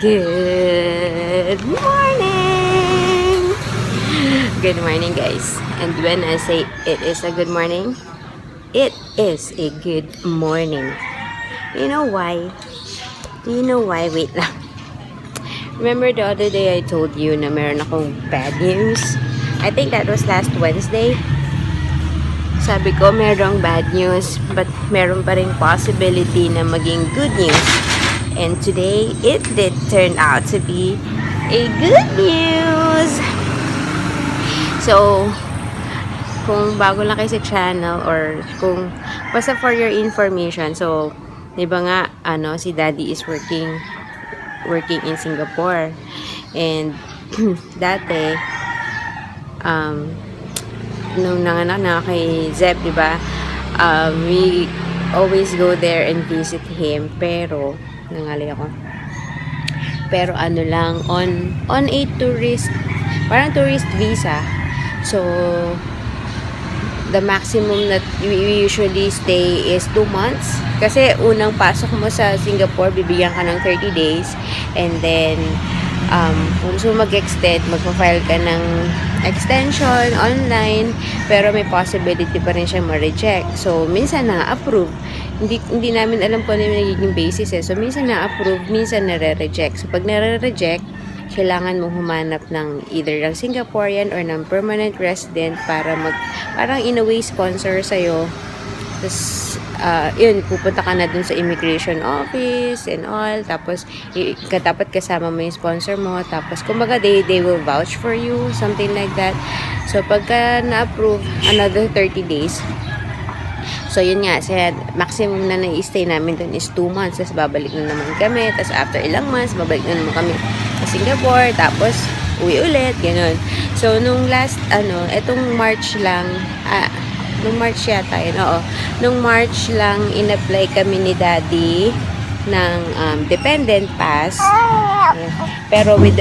Good morning! Good morning, guys. And when I say it is a good morning, it is a good morning. You know why? Do you know why? Wait lang. Remember the other day I told you na meron akong bad news? I think that was last Wednesday. Sabi ko merong bad news, but meron pa rin possibility na maging good news. And today, it did turn out to be a good news. So, kung bago lang kayo sa channel or kung basta for your information, so, di ba nga, si Daddy is working in Singapore. And, dati, nung nanganak na kay Zeb, di ba, we always go there and visit him, pero nangalay ako. Pero lang, on a tourist, parang tourist visa. So, the maximum that we usually stay is 2 months. Kasi unang pasok mo sa Singapore, bibigyan ka ng 30 days. And then, kung gusto mag-extend, magpa-file ka ng extension online, pero may possibility pa rin siya ma-reject. So, minsan na-approve. Hindi namin alam kung ano yung nagiging basis eh. So, minsan na-approve, minsan nare-reject. So, pag nare-reject, kailangan mong humanap ng either ng Singaporean or ng permanent resident para parang in a way sponsor sa'yo. Tapos, yun, pupunta ka na dun sa immigration office and all. Tapos, dapat kasama mo yung sponsor mo. Tapos, kumbaga, they will vouch for you, something like that. So, pagka na-approve, another 30 days. So, yun nga, maximum na na-stay namin dun is 2 months. Tapos, babalik na naman kami. Tapos, after ilang months, babalik na naman kami sa Singapore. Tapos, uwi ulit, ganun. So, nung last, etong March lang, nung March yata yun, oo. Nung March lang, in-apply kami ni Daddy ng dependent pass. Pero with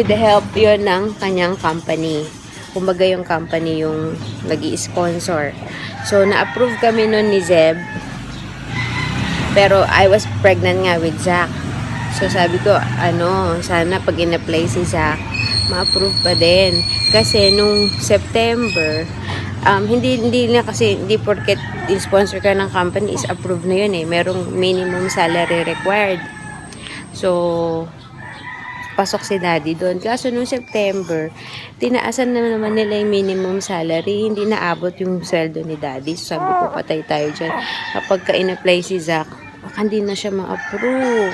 the help yun ng kanyang company. Kumbaga yung company yung nag-i-sponsor. So, na-approve kami nun ni Zeb. Pero, I was pregnant nga with Zach. So, sabi ko, sana pag in-apply si Zach, ma-approve pa din. Kasi, nung September, hindi na kasi, hindi porket in-sponsor ka ng company is approved na yun eh. Merong minimum salary required. So, pasok si Daddy doon. Kaso nung September, tinaasan na naman nila yung minimum salary. Hindi naabot yung sweldo ni Daddy. So, sabi ko, patay tayo dyan. Kapag ka-in-apply si Zach, baka hindi na siya ma-approve.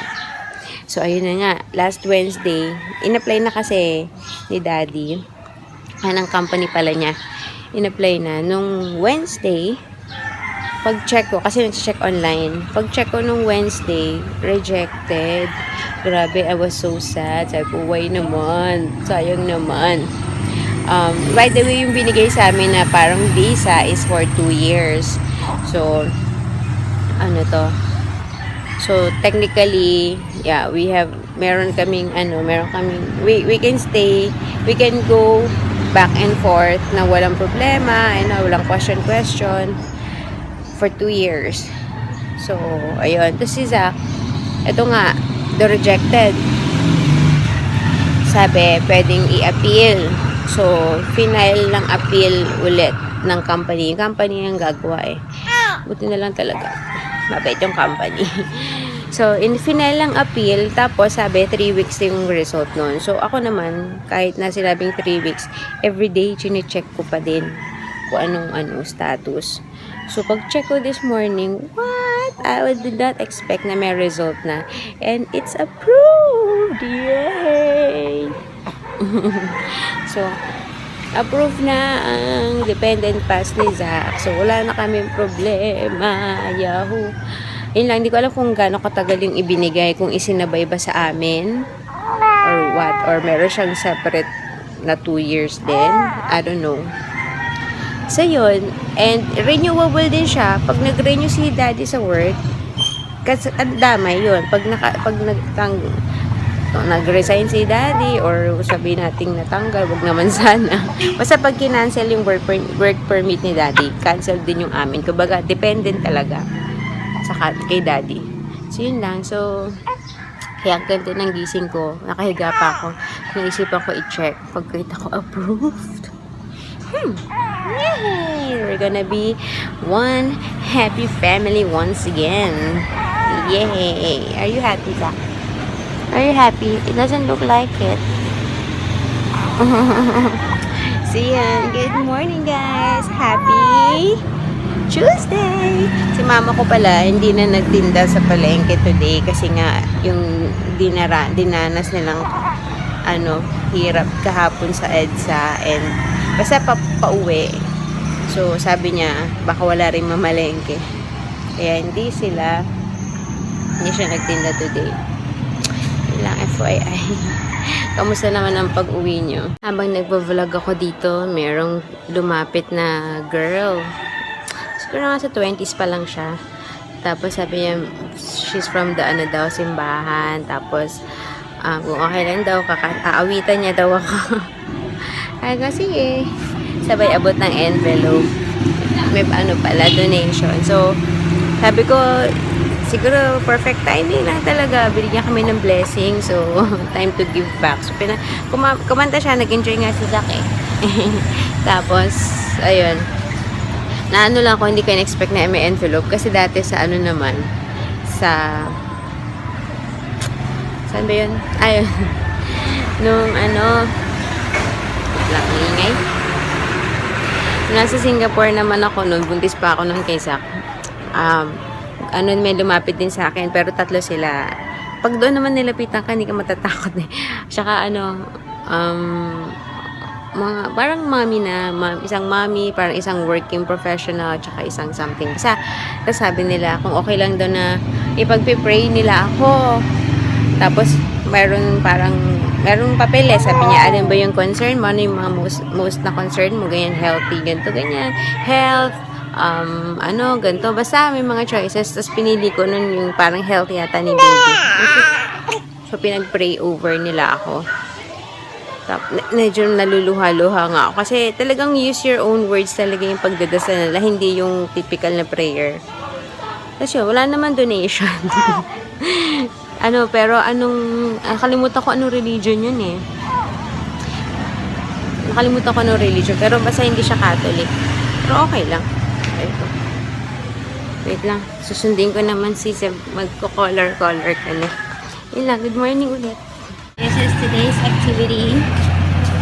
So, ayun na nga. Last Wednesday, in-apply na kasi ni Daddy. Anong company pala niya. In-apply na. Nung Wednesday, pag-check ko, kasi nag-check online, pag-check ko nung Wednesday, rejected. Grabe, I was so sad. Sabi ko, why naman? Sayang naman. By the way, yung binigay sa amin na parang visa is for 2 years. So, So, technically, yeah, meron kaming, we can stay, we can go back and forth na walang problema, walang question for 2 years. So, ayun. Tapos si Zach, ito nga, the rejected. Sabi, pwedeng i-appeal. So, final ng appeal ulit ng company. Yung company yung gagawa eh. Buti na lang talaga. Mabait yung company. So, in final lang appeal, tapos sabi, 3 weeks yung result nun. So, ako naman, kahit na sinabing 3 weeks, everyday, chine-check ko pa din kung anong status. So, pag-check ko this morning, what? I did not expect na may result na. And it's approved! Yay! So, approved na ang dependent pass ni Zach. So, wala na kaming problema. Yahoo! Yun lang, hindi ko alam kung gaano katagal yung ibinigay, kung isinabay ba sa amin or what, or meron siyang separate na 2 years din. I don't know. So, yun. And, renewable din siya. Pag nag-renew si Daddy sa work, kasi ang damay yun. Pag nag-resign si Daddy, or sabihin nating natanggal, wag naman sana. Basta pag kinancel yung work permit ni Daddy, cancel din yung amin. Kumbaga, dependent talaga kay Daddy. So, yun lang. So, Kaya ang ganda ng gising ko, nakahiga pa ako. Naisipan ko i-check. Pagkita ko, approved. Yay! We're gonna be one happy family once again. Yay! Are you happy, Zach? Are you happy? It doesn't look like it. So yan, good morning guys! Happy Tuesday! Si mama ko pala, hindi na nagtinda sa palengke today kasi nga yung dinanas nilang hirap kahapon sa EDSA and basta pauwi. So sabi niya, baka wala rin mamalengke. Kaya hindi siya nagtinda today. Ilang FYI. Kamusta naman ang pag-uwi nyo? Habang nagpo-vlog ako dito, merong lumapit na girl. Siguro nga sa 20s pa lang siya. Tapos sabi niya, she's from the simbahan. Tapos, kung okay lang daw, aawitan niya daw ako. Ay, sige. Sabay abot ng envelope. May pala, donation. So, sabi ko, siguro perfect timing lang talaga. Binigyan kami ng blessing. So, time to give back. So, kumanta siya. Nag-enjoy nga si Zach eh. Tapos, ayun. Naano lang ako, hindi ko in-expect na may envelope. Kasi dati sa naman, saan ba yun? Ayun. Nung lang ingay. Nasa Singapore naman ako noon. Buntis pa ako noon kay Zach. May lumapit din sa akin, pero 3 sila. Pag doon naman nilapitan ka, hindi ka matatakot eh. Tsaka parang isang mami, parang isang working professional, tsaka isang something. Tapos sabi nila, kung okay lang daw na ipagpipray nila ako. Tapos, merong papel eh. Sabi niya, alin ba yung concern mo? Ano yung mga most na concern mo? Ganyan, healthy, ganito, ganyan. Health, ganito. Basta may mga choices. Tapos pinili ko nun yung parang health yata ni baby. So, pinag-pray over nila ako. Tapos, medyo naluluha-luha nga ako. Kasi talagang use your own words talaga yung pagdadasal nila. Hindi yung typical na prayer. Kasi wala naman donation. Nakalimutan ko anong religion yun eh. Nakalimutan ko anong religion. Pero basta hindi siya Catholic. Pero okay lang. Wait lang. Susundin ko naman si Seb. Magko-color ka na. Yun lang. Good morning ulit. This is today's activity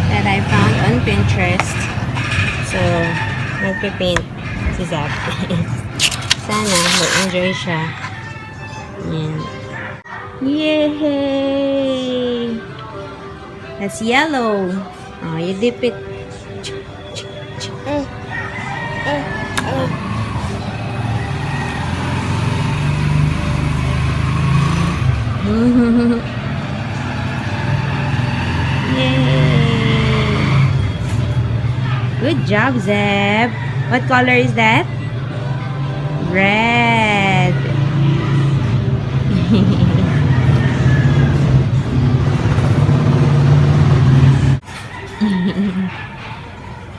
that I found on Pinterest. So, magpipaint si Zab. Sana mag-enjoy siya. Yan. Yay! That's yellow. Oh, you dip it. Yay! Good job, Zeb. What color is that? Red.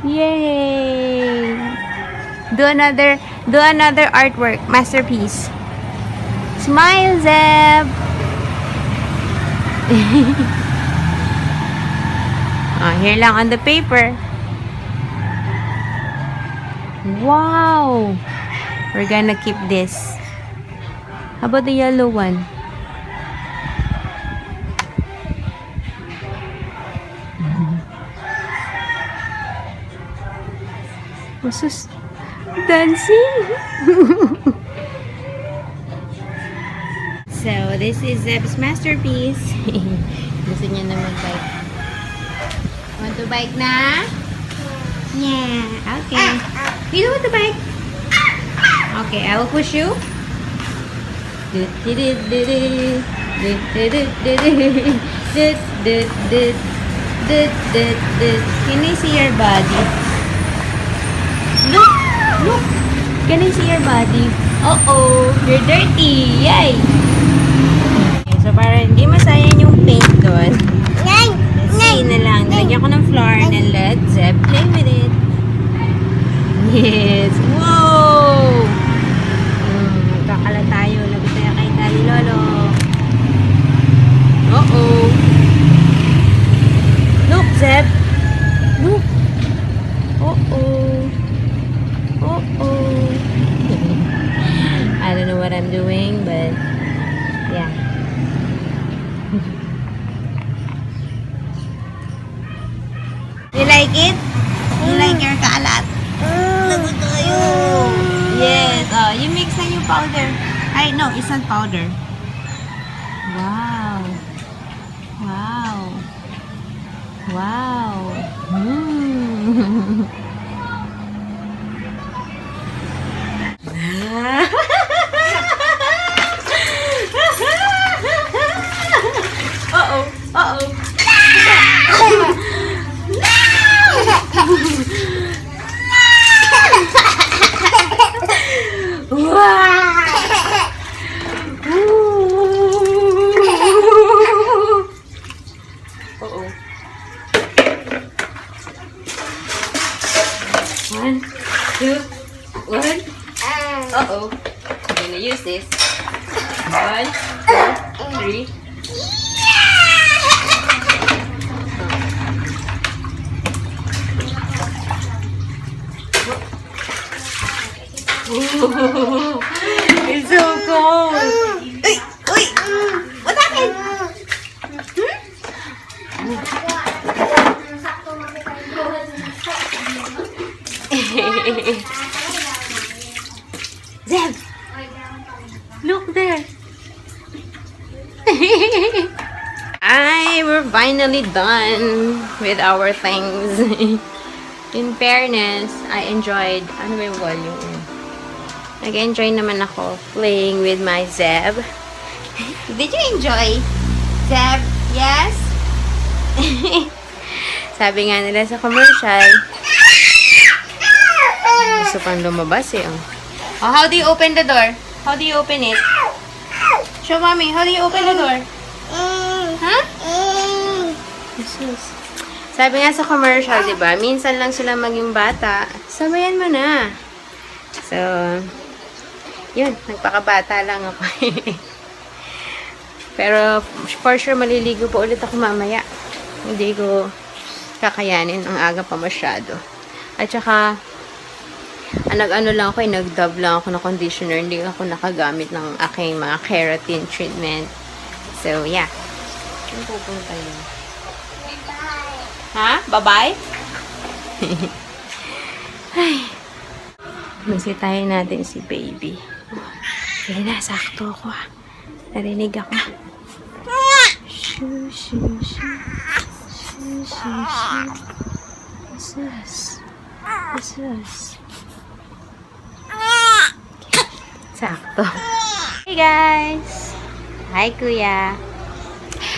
Yay! Do another artwork, masterpiece. Smile, Zeb. Here lang on the paper. Wow! We're gonna keep this. How about the yellow one? What's dancing? So, this is Zeb's masterpiece. Gusto niya na mag-bike. Want to bike na? Yeah, okay. You want to bike? Okay, I will push you. Can I see your body? Look! Can I see your body? Uh-oh! You're dirty! Yay! Okay, so para hindi masayang yung paint doon, let's see na lang. Lagyan ko ng flour and then let Zeb play with it. Yes! Wow! Magkakala tayo. Lagot tayo kay Daddy Lolo. I'm doing, but yeah. You like it? You like your kalat? Lagot tayo! Yes. You mix na yung powder. Ay, no, it's not powder. Wow. Wow. Wow. Mm. Uh-oh. Uh-oh. Uh-oh. One, two, one. Uh-oh. I'm gonna use this. One, two, three. Ooh, it's so cold. Uy! Uy! What happened? Zeb! Look there! We're finally done with our things. In fairness, I enjoyed. Ano ba yung volume? Nag-enjoy naman ako playing with my Zeb. Did you enjoy? Zeb? Yes? Sabi nga nila sa commercial, gusto pang lumabas eh. Oh, how do you open the door? How do you open it? Show mommy, how do you open the door? Huh? Jesus. Sabi nga sa commercial, di ba? Minsan lang sila maging bata. Sabayan mo na. So, yun. Nagpakabata lang ako. Pero, for sure, maliligo po ulit ako mamaya. Hindi ko kakayanin. Ang aga pa masyado. At saka, nag-ano lang ako, nag-dub lang ako ng conditioner. Hindi ako nakagamit ng aking mga keratin treatment. So, yeah. Saan pupunta yun? Ha? Bye-bye? Ay. Masitahin natin si baby. Sige na, sakto ako. Narinig ako. Shoo, shoo, shoo. Shoo, shoo, shoo. What's this? What's this? Sakto. Hey guys! Hi kuya!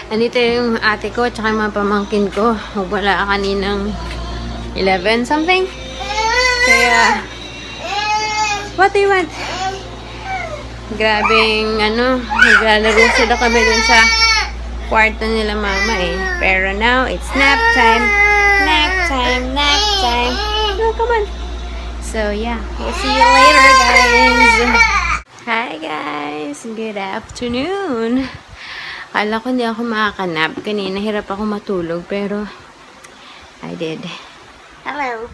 Andito yung ate ko at saka yung mga pamangkin ko. Wala kaninang 11 something. Kaya, what do you want? Grabing, naglalaro sila kami dun sa kwarto nila mama eh. Pero now, it's nap time. Nap time, nap time. No, come on. So, yeah. We'll see you later, guys. Hi, guys. Good afternoon. Akala ko hindi ako makakanap. Kanina, hirap ako matulog. Pero, I did. Hello.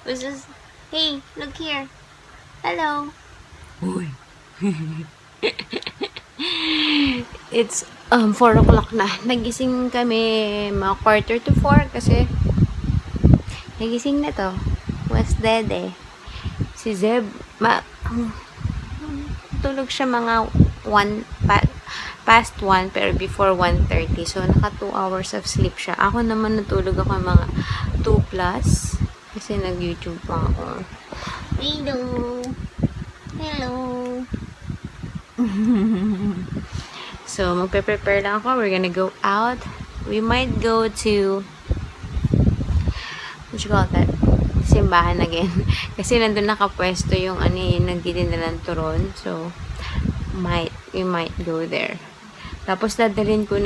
Who's this? Hey, look here. Hello. Uy. It's 4 o'clock na. Nagising kami mga 3:45 kasi nagising na to. Was dead eh. Si Zeb, tulog siya mga 1 past 1 pero before 1:30. So, naka 2 hours of sleep siya. Ako naman natulog ako mga 2 plus kasi nag-YouTube pa ako. Hello. Hello. So, magpe-prepare lang ako. We're gonna go out. We might go to what you call that? Simbahan again. Kasi nandun nakapwesto yung nagtitinda ng turon. So, we might go there. Tapos, dadalhin ko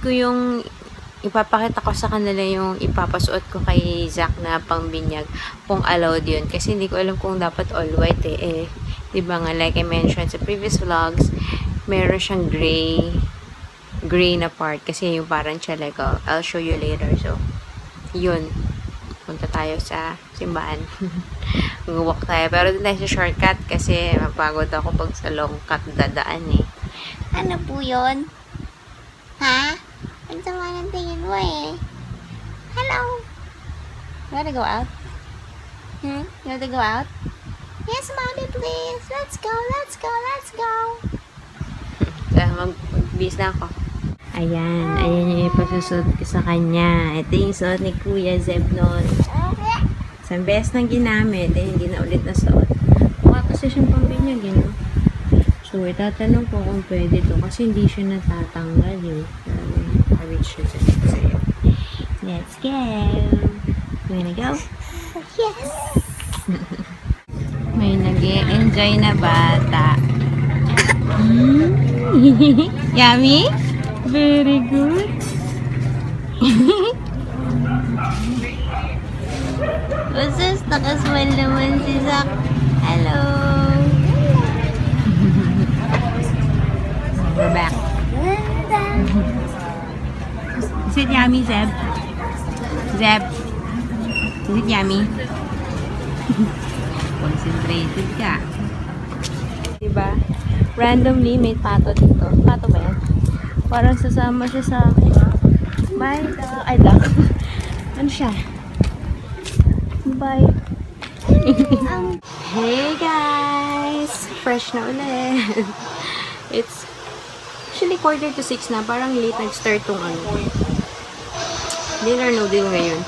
yung ipapakita ko sa kanila yung ipapasuot ko kay Zach na pangbinyag kung allowed yun. Kasi hindi ko alam kung dapat all white eh. Diba nga, like I mentioned sa previous vlogs, meron siyang gray na part. Kasi yung parang siya like, I'll show you later. So, yun. Punta tayo sa simbahan. Mag-walk tayo. Pero doon tayo sa shortcut kasi mapagod ako pag sa long cut dadaan eh. Ano po yun? Ha? Ang sama ng tingin mo eh. Hello? You wanna go out? You wanna go out? Yes, mommy, please. Let's go, let's go, let's go. Mag-bis na ako. Ayan yung ipagsusot ko sa kanya. Ito yung suot ni Kuya Zeb noon. Isang beses nang ginamit, hindi na ulit nasuot. Mukha kasi siyang pambinyag, no? So, itatanong ko kung pwede to kasi hindi siya natatanggal yung awit siya dyan. So, let's go! You wanna go? Yes. May nag-enjoy na bata. Yummy? Very good. Usus, nakasmile naman si Zach. Hello. We're back. Is it yummy, Zeb? Zeb? Is it yummy? Concentrated ka. Diba? Randomly, may pato dito. Pato ba yan? Parang sasama siya sa akin. Bye, duck. Ay, duck. Ano siya? Bye. Hey, guys! Fresh na ulit. It's actually 5:45 na. Parang late nag-start tong Deal or no deal ngayon.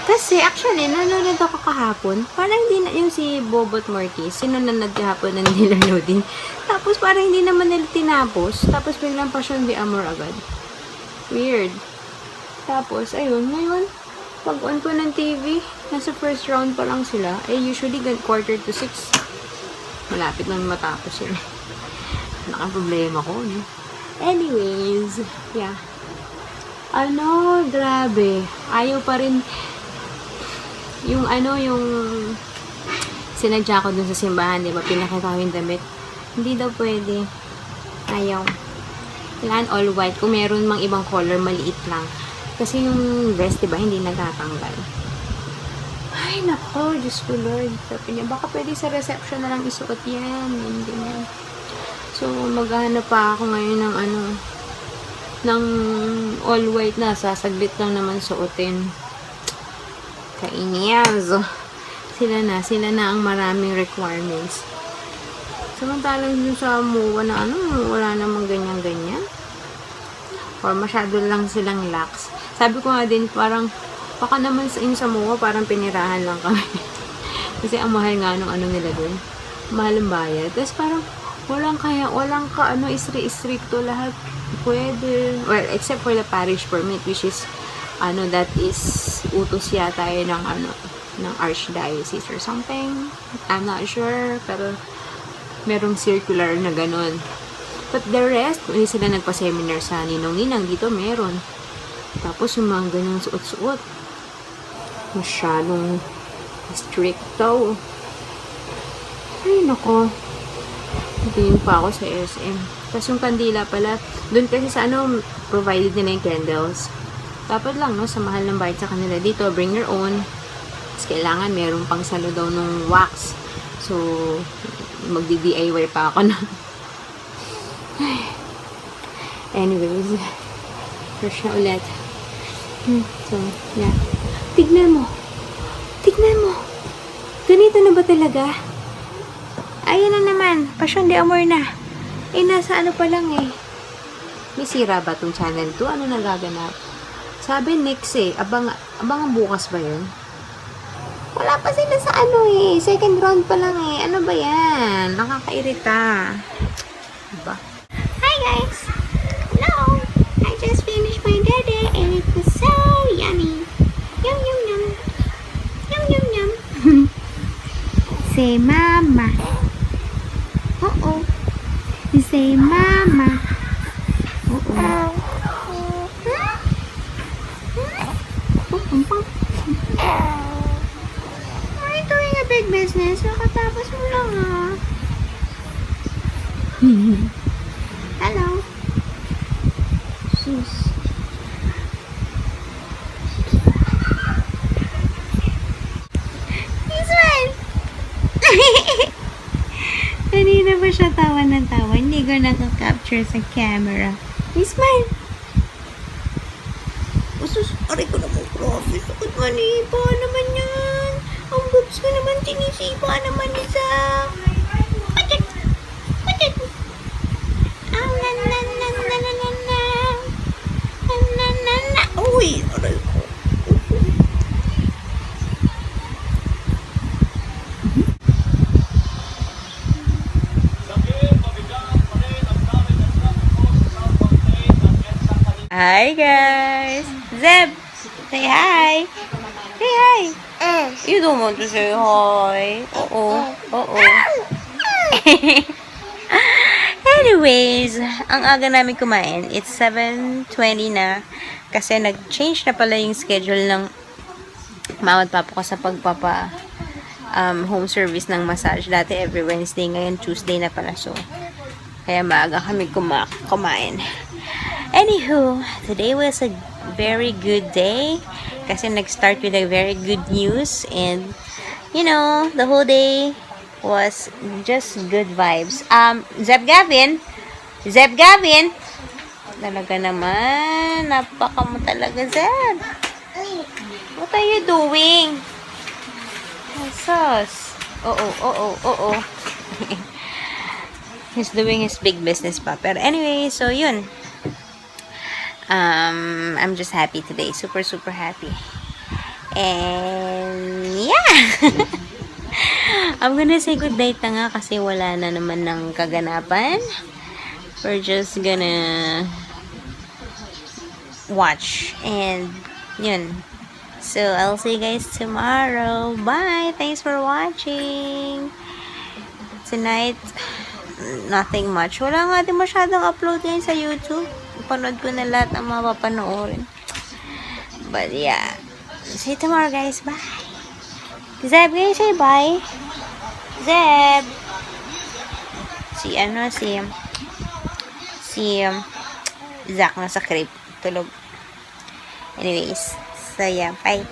Kasi, actually, nanonood ako kahapon. Parang hindi na, yung si Bobot Mortis, sinunod kahapon ng Deal or no deal. Tapos, parang hindi naman nila tinapos. Tapos, biglang Passion de Amor agad. Weird. Tapos, ayun, ngayon, pag-on ko ng TV, nasa first round pa lang sila. Eh, usually, 5:45. Malapit na matapos sila. Naka-problema ko, no? Anyways, yeah. Grabe. Ayaw pa rin yung yung sinadya ko dun sa simbahan, di ba? Pinakita ko yung damit. Hindi daw pwede. Ayaw. Kailangan all white. Kung meron mang ibang color, maliit lang. Kasi yung dress, di ba, hindi nagtatanggal. Ay, nako. Diyos ko, Lord. Sabi niya, baka pwede sa reception na lang isuot yan. Hindi na. So, maghahanap pa ako ngayon ng ng all white na. Sasaglit lang naman suotin. Kainias. Sila na ang maraming requirements. Samantalang dun sa MOA na wala namang ganyan-ganyan. Or masyado lang silang lax. Sabi ko nga din, parang, baka naman sa MOA, parang pinirahan lang kami. Kasi ang mahal nga nung nila dun. Mahal ang bayad. Tapos parang, walang isri-istrikto lahat. Pwede. Well, except for the parish permit, which is, that is, utos yata yun ng archdiocese or something. I'm not sure. Pero, merong circular na ganun. But the rest, kung hindi sila nagpa-seminar sa ninong-ninang, dito meron. Tapos, yung mga ganung suot-suot. Masyadong stricto. Ay, nako. Tingin pa ako sa SM. Tapos yung kandila pala, dun kasi sa provided nila yung candles. Dapat lang, no, sa mahal ng bayad sa kanila dito, bring your own. Tapos kailangan, meron pang salo daw nung wax. So, magdi-DIY pa ako na. Anyways, fresh na ulit. So, yeah. Tignan mo. Ganito na ba talaga? Ayan na naman. Passion de Amor na. Eh, nasa pa lang eh. May sira ba tong channel 2? Ano nagaganap? Sabi next eh. Abangan bukas ba yun? Wala pa sila sa second round pa lang eh. Ano ba yan? Nakakairita. Diba? Hi guys. Hello. I just finished my dede and it was so yummy. Yum yum yum. Yum yum yum. Say mama. Uh-oh. Say mama. Uh-oh. Are you doing a big business? Nakatapos mo lang Hello. Sus. He smiled. Kanina ba siya tawa ng tawa? Hindi ko nakaka-capture sa camera. Smile! Usus, aray ko naman, promise. Sakit manipa naman yan. Ang boobs ko naman, tinisipa naman isa. Kutit! Kutit! Ang na. Na. Uy, aray ko. Hi guys! Zeb! Say hi! Say hi! You don't want to say hi. Oo. Anyways, ang aga namin kumain, it's 7:20 na. Kasi nag-change na pala yung schedule ng mama at papa ko sa pagpapa home service ng massage. Dati every Wednesday, ngayon Tuesday na pala. So, kaya maaga kami kumain. Anywho, today was a very good day kasi nag-start with a very good news and you know, the whole day was just good vibes. Zeb Gavin, talaga naman, napaka mo talaga, Zeb. What are you doing? Sus. Oo. He's doing his big business pa. Pero anyway, so yun. I'm just happy today. Super happy. And yeah. I'm gonna say good night na nga kasi wala na naman ng kaganapan. We're just gonna watch. And yun. So, I'll see you guys tomorrow. Bye! Thanks for watching. Tonight, nothing much. Wala nga din masyadong upload ngayon sa YouTube. Panood ko na lahat ang mga papanoorin. But yeah. See you tomorrow, guys. Bye. Zeb, can you say bye? Zeb. Si Zach nasa crib. Tulog. Anyways. So yeah, bye.